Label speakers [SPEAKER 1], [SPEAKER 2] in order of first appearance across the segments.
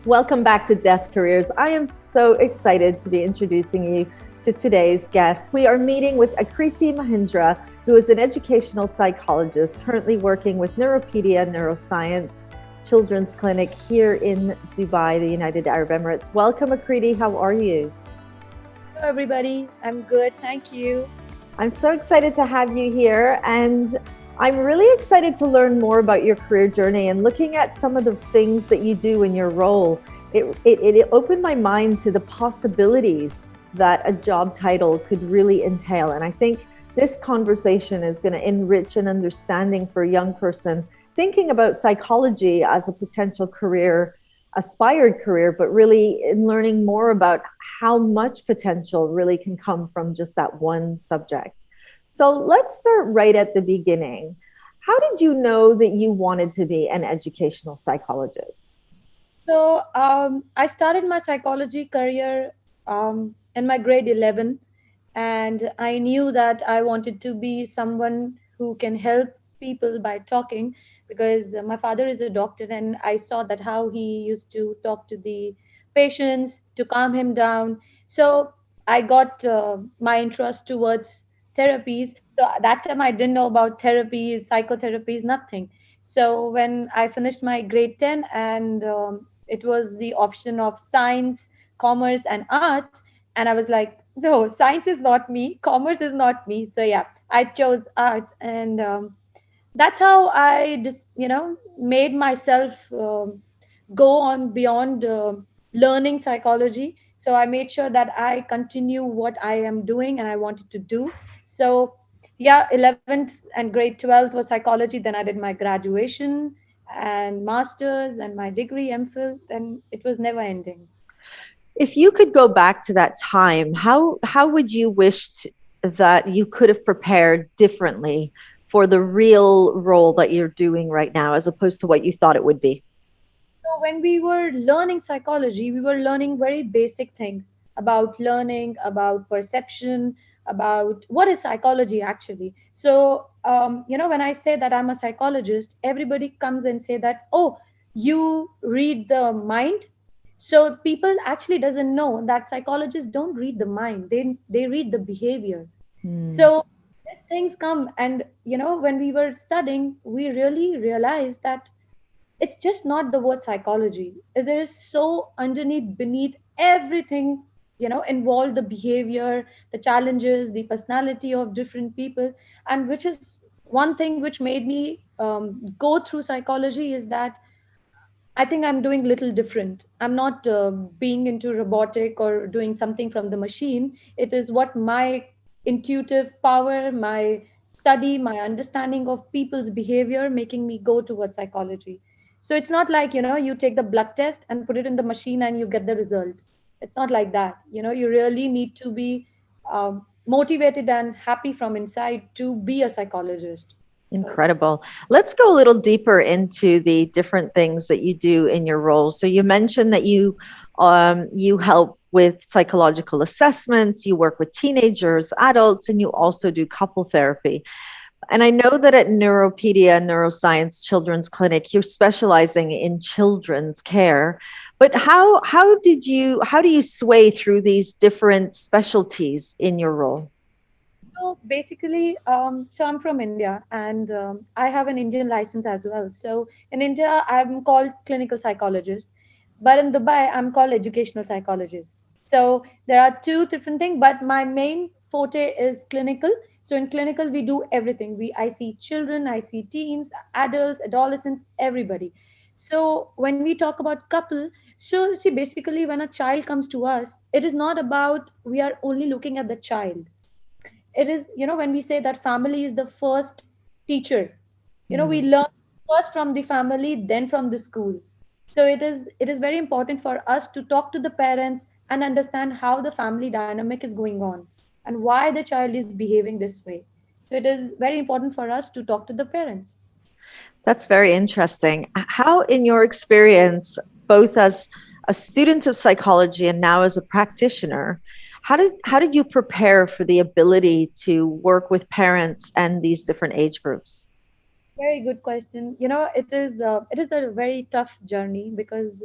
[SPEAKER 1] Welcome back to Desk Careers. I am so excited to be introducing you to today's guest. We are meeting with Aakriti Mahindra, who is an educational psychologist currently working with Neuropedia Neuroscience Children's Clinic here in Dubai, the United Arab Emirates. Welcome, Aakriti. How are you?
[SPEAKER 2] Hello, everybody. I'm good. Thank you.
[SPEAKER 1] I'm so excited to have you here, and I'm really excited to learn more about your career journey and looking at some of the things that you do in your role. It opened my mind to the possibilities that a job title could really entail. And I think this conversation is going to enrich an understanding for a young person thinking about psychology as a potential career, aspired career, but really in learning more about how much potential really can come from just that one subject. So let's start right at the beginning. How did you know that you wanted to be an educational psychologist?
[SPEAKER 2] I started my psychology career in my grade 11, and I knew that I wanted to be someone who can help people by talking because my father is a doctor, and I saw that how he used to talk to the patients to calm him down. So I got my interest towards therapies. So at that time, I didn't know about therapies, psychotherapies, nothing. So when I finished my grade 10 and it was the option of science, commerce, and arts. And I was like, no, science is not me, commerce is not me. So yeah, I chose arts, and that's how I just made myself go on beyond learning psychology. So I made sure that I continue what I am doing and I wanted to do. So yeah, 11th and grade 12th was psychology. Then I did my graduation and masters and my degree MPhil. Then it was never ending.
[SPEAKER 1] If you could go back to that time, how would you that you could have prepared differently for the real role that you're doing right now, as opposed to what you thought it would be?
[SPEAKER 2] So when we were learning psychology, we were learning very basic things about learning, about perception, about what is psychology actually. So when I say that I'm a psychologist, everybody comes and say that, oh, you read the mind. So people actually doesn't know that psychologists don't read the mind; they read the behavior.
[SPEAKER 1] Hmm.
[SPEAKER 2] So these things come, and when we were studying, we really realized that it's just not the word psychology. There is so underneath, beneath everything, involved the behavior, the challenges, the personality of different people. And which is one thing which made me go through psychology is that I think I'm doing little different. I'm not being into robotic or doing something from the machine. It is what my intuitive power, my study, my understanding of people's behavior making me go towards psychology. So it's not like, you take the blood test and put it in the machine and you get the result. It's not like that. You really need to be motivated and happy from inside to be a psychologist. So
[SPEAKER 1] Incredible. Let's go a little deeper into the different things that you do in your role. So you mentioned that you help with psychological assessments, you work with teenagers, adults, and you also do couple therapy. And I know that at Neuropedia Neuroscience Children's Clinic, you're specializing in children's care. But how do you sway through these different specialties in your role?
[SPEAKER 2] So basically, so I'm from India, and I have an Indian license as well. So in India, I'm called clinical psychologist, but in Dubai, I'm called educational psychologist. So there are two different things, but my main forte is clinical. So in clinical, we do everything. I see children, I see teens, adults, adolescents, everybody. So when we talk about couple, so see, basically, when a child comes to us, it is not about we are only looking at the child. It is, when we say that family is the first teacher, we
[SPEAKER 1] Mm.
[SPEAKER 2] learn first from the family, then from the school. So it is very important for us to talk to the parents and understand how the family dynamic is going on and why the child is behaving this way. So it is very important for us to talk to the parents.
[SPEAKER 1] That's very interesting. How, in your experience, both as a student of psychology and now as a practitioner, how did you prepare for the ability to work with parents and these different age groups?
[SPEAKER 2] Very good question. It is a very tough journey because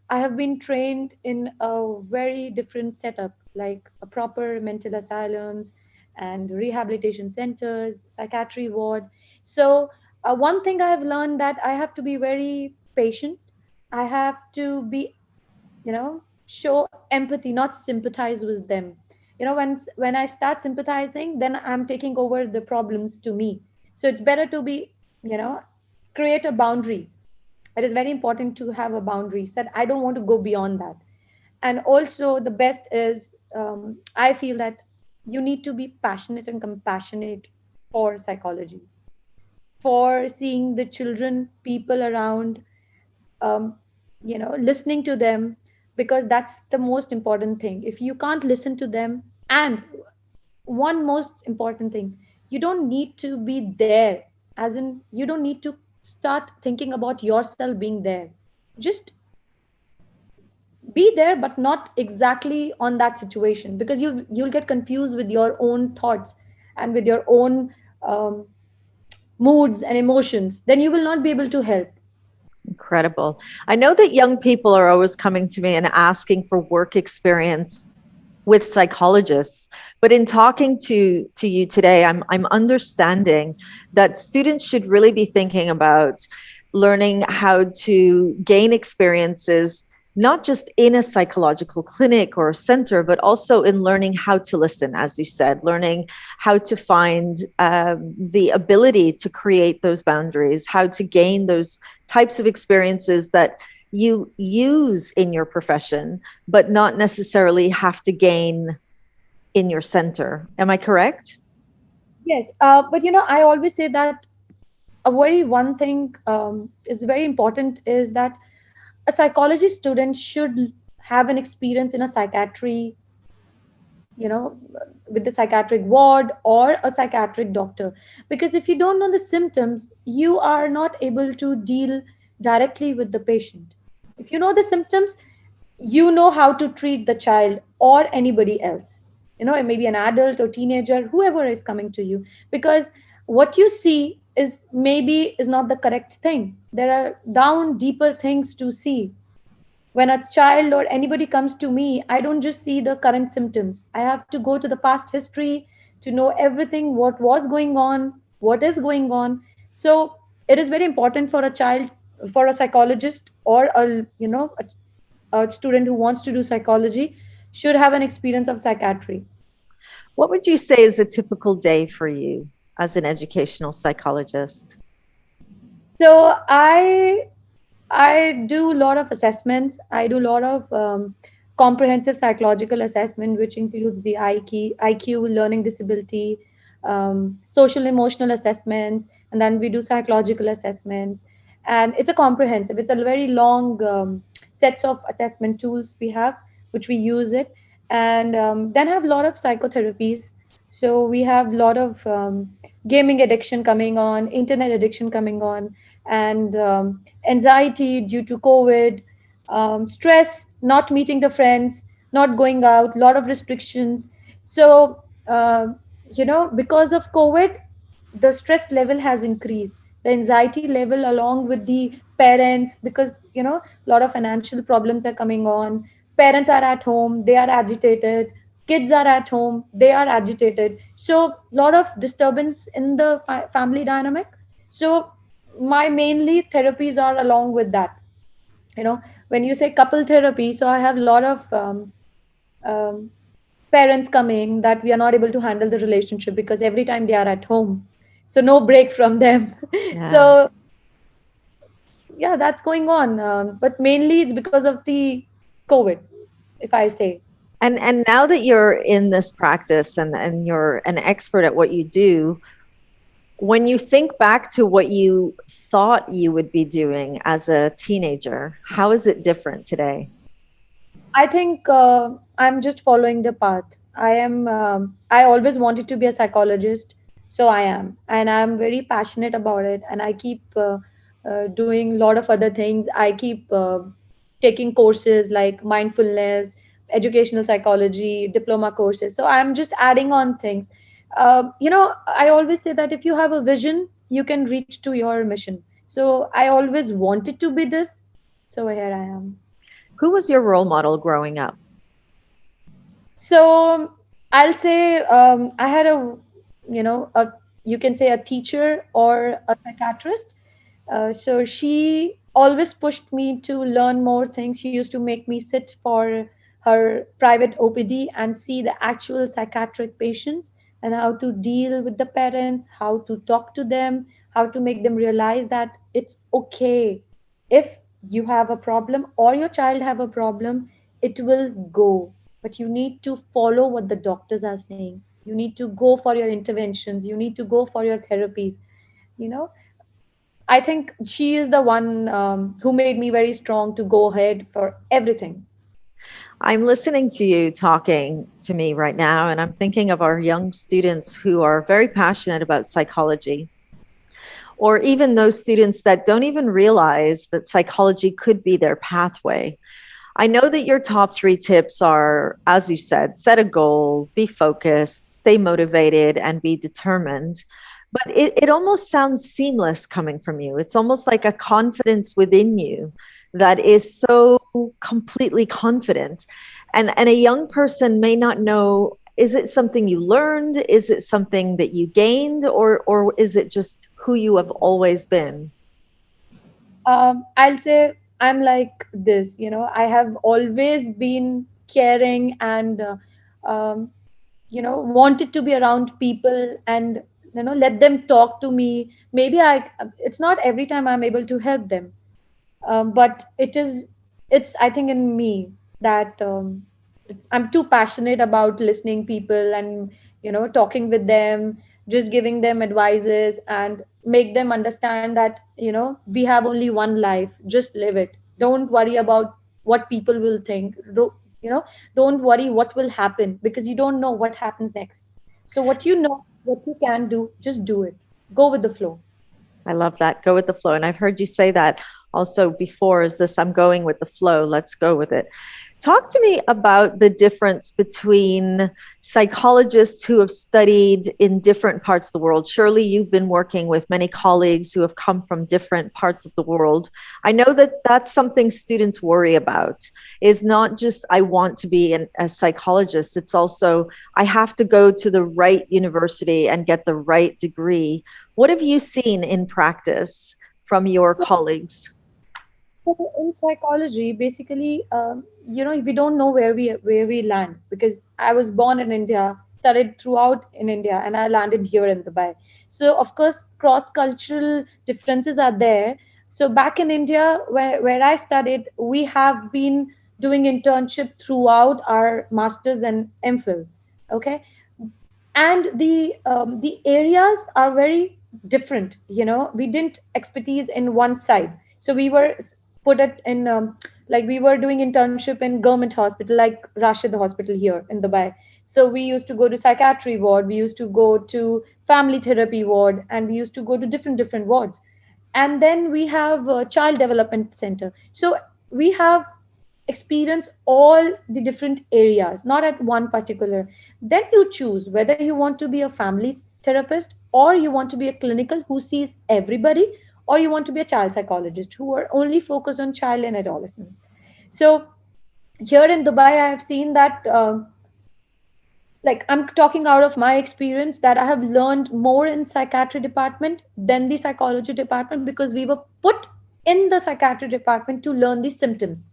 [SPEAKER 2] I have been trained in a very different setup, like a proper mental asylums and rehabilitation centers, psychiatry ward. So, one thing I have learned that I have to be very patient. I have to be, show empathy, not sympathize with them. When I start sympathizing, then I'm taking over the problems to me. So it's better to be, you know, create a boundary. It is very important to have a boundary said I don't want to go beyond that. And also the best is, I feel that you need to be passionate and compassionate for psychology, for seeing the children, people around, um, listening to them, because that's the most important thing. If you can't listen to them, and one most important thing, you don't need to be there, as in you don't need to start thinking about yourself being there. Just be there, but not exactly on that situation, because you'll get confused with your own thoughts and with your own um, moods and emotions. Then you will not be able to help.
[SPEAKER 1] Incredible. I know that young people are always coming to me and asking for work experience with psychologists, but in talking to you today, I'm understanding that students should really be thinking about learning how to gain experiences not just in a psychological clinic or a center, but also in learning how to listen, as you said, learning how to find the ability to create those boundaries, how to gain those types of experiences that you use in your profession, but not necessarily have to gain in your center. Am I correct?
[SPEAKER 2] Yes, but I always say that a very one thing is very important is that a psychology student should have an experience in a psychiatry, you know with the psychiatric ward or a psychiatric doctor. Because if you don't know the symptoms, you are not able to deal directly with the patient. If you know the symptoms, you know how to treat the child or anybody else. It may be an adult or teenager, whoever is coming to you. Because what you see is maybe is not the correct thing. There are down deeper things to see. When a child or anybody comes to me, I don't just see the current symptoms. I have to go to the past history to know everything, what was going on, what is going on. So it is very important for a child, for a psychologist, or a student who wants to do psychology should have an experience of psychiatry.
[SPEAKER 1] What would you say is a typical day for you as an educational psychologist?
[SPEAKER 2] So I do a lot of assessments. I do a lot of comprehensive psychological assessment, which includes the IQ, learning disability, social emotional assessments, and then we do psychological assessments. And it's a comprehensive. It's a very long sets of assessment tools we have, which we use it, and then have a lot of psychotherapies. So we have a lot of gaming addiction coming on, internet addiction coming on, and anxiety due to COVID, stress, not meeting the friends, not going out, lot of restrictions. So, because of COVID, the stress level has increased, the anxiety level, along with the parents, because, a lot of financial problems are coming on. Parents are at home, they are agitated. Kids are at home, they are agitated. So, a lot of disturbance in the family dynamic. So, my mainly therapies are along with that. When you say couple therapy, so I have a lot of um, parents coming that we are not able to handle the relationship because every time they are at home, so no break from them.
[SPEAKER 1] Yeah.
[SPEAKER 2] So yeah, that's going on, but mainly it's because of the COVID, if I say.
[SPEAKER 1] And now that you're in this practice and you're an expert at what you do, when you think back to what you thought you would be doing as a teenager, how is it different today?
[SPEAKER 2] I think I'm just following the path. I am. I always wanted to be a psychologist, so I am, and I'm very passionate about it. And I keep doing a lot of other things. I keep taking courses like mindfulness, educational psychology, diploma courses. So I'm just adding on things. I always say that if you have a vision, you can reach to your mission. So I always wanted to be this. So here I am.
[SPEAKER 1] Who was your role model growing up?
[SPEAKER 2] So I'll say I had a you can say a teacher or a psychiatrist. So she always pushed me to learn more things. She used to make me sit for her private OPD and see the actual psychiatric patients and how to deal with the parents, how to talk to them, how to make them realize that it's okay if you have a problem or your child have a problem, it will go, but you need to follow what the doctors are saying. You need to go for your interventions, you need to go for your therapies, you know. I think she is the one who made me very strong to go ahead for everything.
[SPEAKER 1] I'm listening to you talking to me right now, and I'm thinking of our young students who are very passionate about psychology, or even those students that don't even realize that psychology could be their pathway. I know that your top three tips are, as you said, set a goal, be focused, stay motivated, and be determined. But it almost sounds seamless coming from you. It's almost like a confidence within you that is so completely confident. And a young person may not know, is it something you learned? Is it something that you gained? Or is it just who you have always been?
[SPEAKER 2] I'll say I'm like this, you know, I have always been caring and, wanted to be around people and, let them talk to me. Maybe it's not every time I'm able to help them, but it's I think in me that I'm too passionate about listening people and talking with them, just giving them advices and make them understand that we have only one life, just live it. Don't worry about what people will think. You know, don't worry what will happen because you don't know what happens next. So what you know, what you can do, just do it. Go with the flow.
[SPEAKER 1] I love that. Go with the flow. And I've heard you say that also before, is this I'm going with the flow. Let's go with it. Talk to me about the difference between psychologists who have studied in different parts of the world. Surely you've been working with many colleagues who have come from different parts of the world. I know that that's something students worry about, is not just I want to be a psychologist. It's also I have to go to the right university and get the right degree. What have you seen in practice from your colleagues?
[SPEAKER 2] So in psychology, basically, we don't know where we land because I was born in India, studied throughout in India, and I landed here in Dubai. So of course, cross-cultural differences are there. So back in India, where I studied, we have been doing internship throughout our masters and MPhil. Okay, and the areas are very different. We didn't expertise in one side, so we were put it in like we were doing internship in government hospital like Rashid hospital here in Dubai. So we used to go to psychiatry ward, we used to go to family therapy ward, and we used to go to different wards. And then we have a child development center. So we have experience all the different areas, not at one particular. Then you choose whether you want to be a family therapist, or you want to be a clinical who sees everybody, or you want to be a child psychologist who are only focused on child and adolescent. So here in Dubai, I have seen that like I'm talking out of my experience that I have learned more in psychiatry department than the psychology department because we were put in the psychiatry department to learn the symptoms,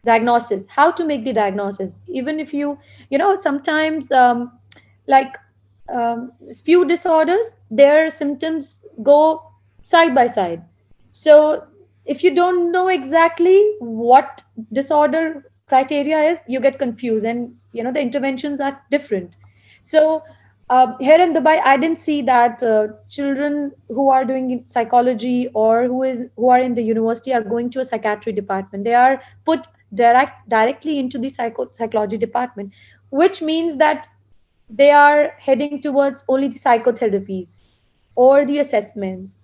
[SPEAKER 2] diagnosis, how to make the diagnosis. Even if sometimes like few disorders, their symptoms go side by side. So if you don't know exactly what disorder criteria is, you get confused, and the interventions are different. So here in Dubai, I didn't see that children who are doing psychology or who are in the university are going to a psychiatry department. They are put directly into the psychology department, which means that they are heading towards only the psychotherapies or the assessments.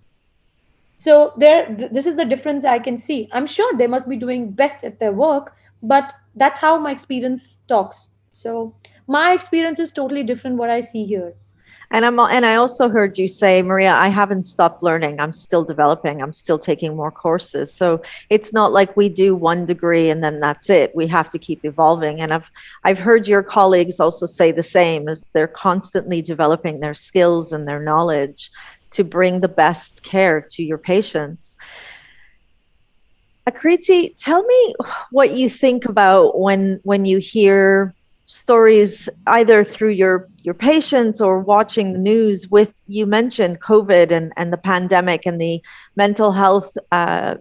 [SPEAKER 2] So this is the difference I can see. I'm sure they must be doing best at their work, but that's how my experience talks. So my experience is totally different what I see here.
[SPEAKER 1] And I also heard you say, Maria, I haven't stopped learning. I'm still developing. I'm still taking more courses. So it's not like we do one degree and then that's it. We have to keep evolving. And I've heard your colleagues also say the same, as they're constantly developing their skills and their knowledge to bring the best care to your patients. Akriti, tell me what you think about when you hear stories either through your patients or watching the news. With, you mentioned COVID and the pandemic and the mental health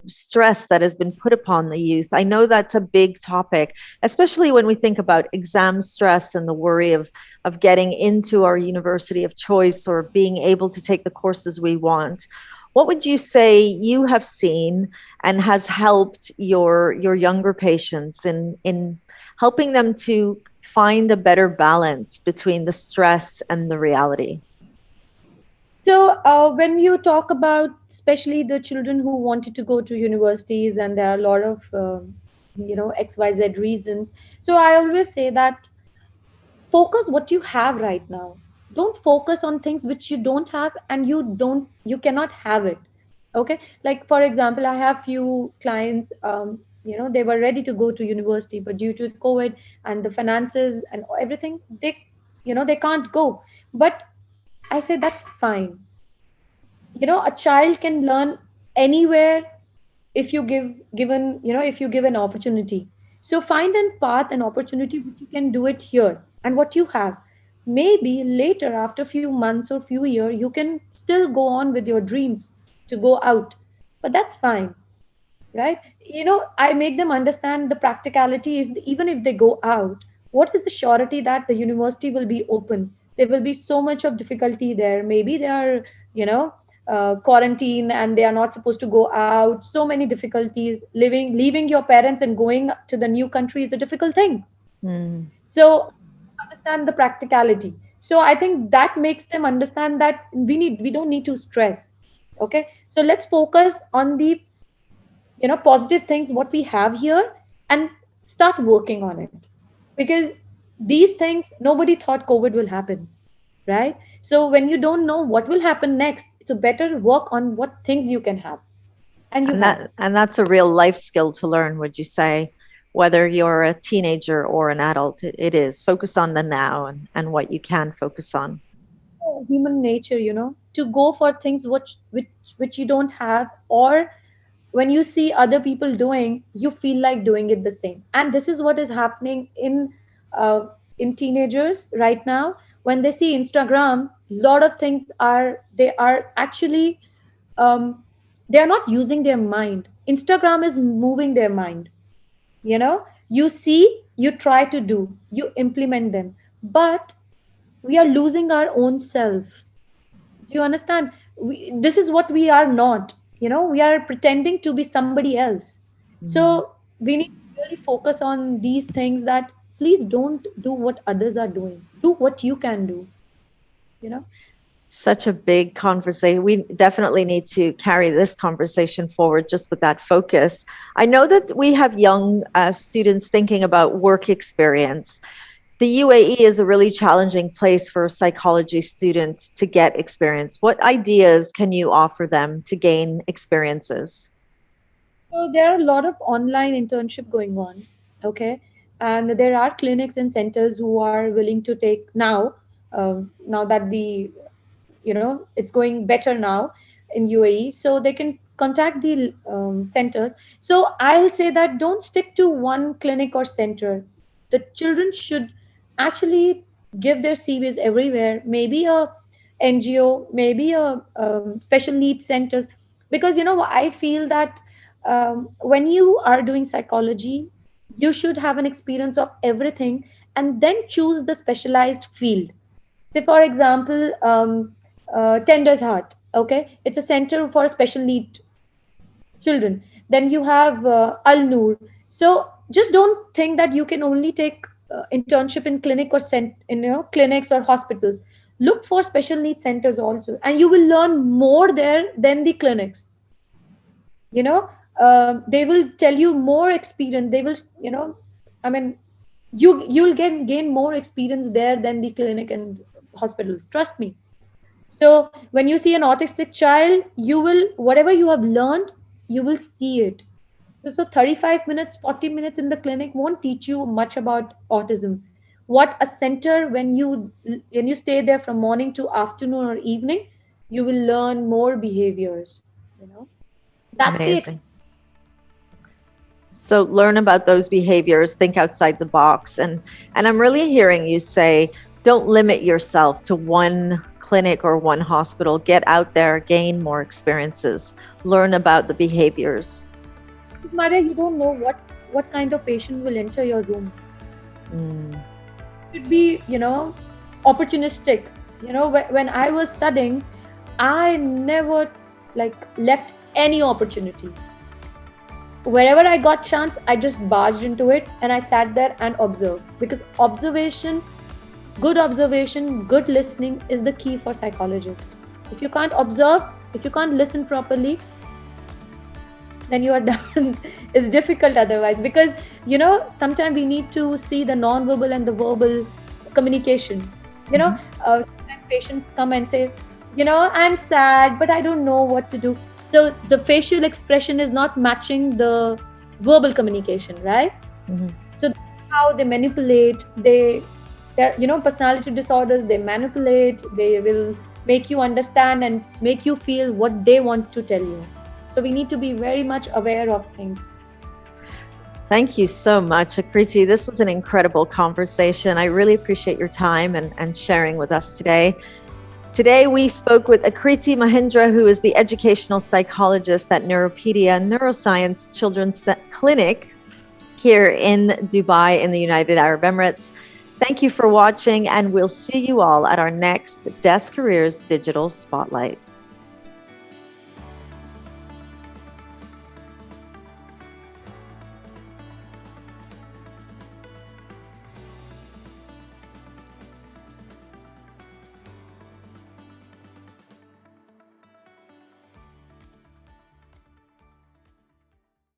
[SPEAKER 1] stress that has been put upon the youth. I know that's a big topic, especially when we think about exam stress and the worry of getting into our university of choice or being able to take the courses we want. What would you say you have seen and has helped your younger patients in helping them to find a better balance between the stress and the reality?
[SPEAKER 2] So, when you talk about especially the children who wanted to go to universities, and there are a lot of XYZ reasons. So, I always say that focus what you have right now. Don't focus on things which you don't have, and you cannot have it. Okay, like for example, I have few clients. They were ready to go to university, but due to COVID and the finances and everything, they can't go. But I say that's fine. A child can learn anywhere if you give an opportunity. So find a path, an opportunity which you can do it here, and what you have, maybe later after few months or few years you can still go on with your dreams to go out, but that's fine, right? I make them understand the practicality. Even if they go out, what is the surety that the university will be open? There will be so much of difficulty there. Maybe they are quarantine and they are not supposed to go out. So many difficulties. Leaving your parents and going to the new country is a difficult thing.
[SPEAKER 1] Mm.
[SPEAKER 2] So understand the practicality. So I think that makes them understand that we don't need to stress. Okay, so let's focus on the positive things what we have here, and start working on it, because these things nobody thought COVID will happen, right? So when you don't know what will happen next, it's a better work on what things you can have, and you have.
[SPEAKER 1] And that's a real life skill to learn, would you say? Whether you're a teenager or an adult, it is focus on the now and what you can focus on.
[SPEAKER 2] Human nature, to go for things which you don't have, or when you see other people doing, you feel like doing it the same. And this is what is happening in teenagers right now. When they see Instagram, lot of things are actually um, they are not using their mind. Instagram is moving their mind. You see, you try to do, you implement them, but we are losing our own self. Do you understand? This is what we are not. We are pretending to be somebody else.
[SPEAKER 1] Mm.
[SPEAKER 2] So we need to really focus on these things, that please don't do what others are doing. Do what you can do. You know?
[SPEAKER 1] Such a big conversation. We definitely need to carry this conversation forward just with that focus. I know that we have young students thinking about work experience. The UAE is a really challenging place for a psychology student to get experience. What ideas can you offer them to gain experiences?
[SPEAKER 2] So there are a lot of online internship going on, okay, and there are clinics and centers who are willing to take now. Now that the it's going better now in UAE, so they can contact the centers. So I'll say that don't stick to one clinic or center. The children should actually give their CVs everywhere. Maybe a NGO, maybe a special needs centers, because I feel that when you are doing psychology, you should have an experience of everything and then choose the specialized field. Say, for example, Tender's Heart. Okay, it's a center for special need children. Then you have Al Noor. So just don't think that you can only take internship in clinic or clinics or hospitals. Look for special needs centers also, and you will learn more there than the clinics. you know they will tell you more experience. They will, I mean, you'll gain more experience there than the clinic and hospitals, trust me. So when you see an autistic child, you will, whatever you have learned, you will see it. So 35 minutes, 40 minutes in the clinic won't teach you much about autism. What a center, when you stay there from morning to afternoon or evening, you will learn more behaviors. You know, that's the
[SPEAKER 1] Amazing. So learn about those behaviors, think outside the box. And I'm really hearing you say, don't limit yourself to one clinic or one hospital. Get out there, gain more experiences, learn about the behaviors.
[SPEAKER 2] Maria, you don't know what kind of patient will enter your room.
[SPEAKER 1] Mm.
[SPEAKER 2] Should be, opportunistic. When I was studying, I never like left any opportunity. Wherever I got chance, I just barged into it and I sat there and observed, because observation, good listening is the key for psychologists. If you can't observe, if you can't listen properly, then you are done. It's difficult otherwise, because sometimes we need to see the non-verbal and the verbal communication. Sometimes patients come and say, I'm sad, but I don't know what to do. So the facial expression is not matching the verbal communication, right?
[SPEAKER 1] Mm-hmm.
[SPEAKER 2] So that's how they manipulate. They're personality disorders, they manipulate, they will make you understand and make you feel what they want to tell you. So we need to be very much aware of things.
[SPEAKER 1] Thank you so much, Aakriti. This was an incredible conversation. I really appreciate your time and sharing with us today. Today, we spoke with Aakriti Mahindra, who is the educational psychologist at Neuropedia Neuroscience Children's Clinic here in Dubai in the United Arab Emirates. Thank you for watching, and we'll see you all at our next Desk Careers Digital Spotlight.